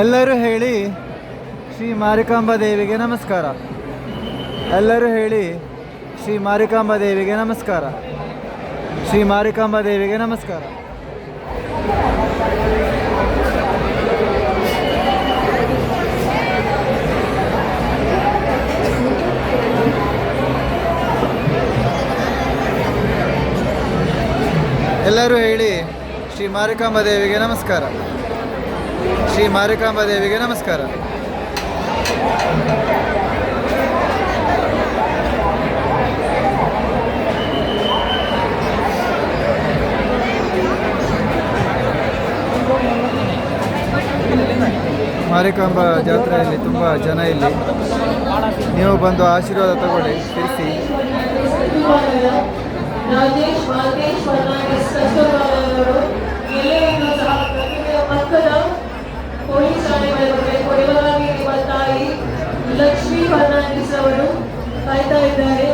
ಎಲ್ಲರೂ ಹೇಳಿ ಶ್ರೀ ಮಾರಿಕಾಂಬಾ ದೇವಿಗೆ ನಮಸ್ಕಾರ. ಎಲ್ಲರೂ ಹೇಳಿ ಶ್ರೀ ಮಾರಿಕಾಂಬಾ ದೇವಿಗೆ ನಮಸ್ಕಾರ. ಶ್ರೀ ಮಾರಿಕಾಂಬಾ ದೇವಿಗೆ ನಮಸ್ಕಾರ. ಎಲ್ಲರೂ ಹೇಳಿ ಶ್ರೀ ಮಾರಿಕಾಂಬಾ ದೇವಿಗೆ ನಮಸ್ಕಾರ. ಶ್ರೀ ಮಾರಿಕಾಂಬಾ ದೇವಿಗೆ ನಮಸ್ಕಾರ. ಮಾರಿಕಾಂಬಾ ಜಾತ್ರೆಯಲ್ಲಿ ತುಂಬ ಜನ ಇಲ್ಲಿ. ನೀವು ಬಂದು ಆಶೀರ್ವಾದ ತಗೊಳ್ಳಿ, ತಿರ್ಸಿ. ರಾಜೇಶ್ ಮಾಲ್ತೇಶ್ ಫರ್ನಾಂಡಿಸ್ ಕಸ್ತೂರಬಾಯಿ ಎಲ್ಲರಿಗೂ ಸಹ ಪ್ರತಿಮೆಯ ಪಕ್ಕದ ಪೊಲೀಸ್ ಠಾಣೆಗಳಿಗೆ ಕೊಡಲಾಗಿ ನಿಮ್ಮ ತಾಯಿ ಲಕ್ಷ್ಮೀ ಫರ್ನಾಂಡಿಸ್ ಅವರು ಕಾಯ್ತಾ ಇದ್ದಾರೆ.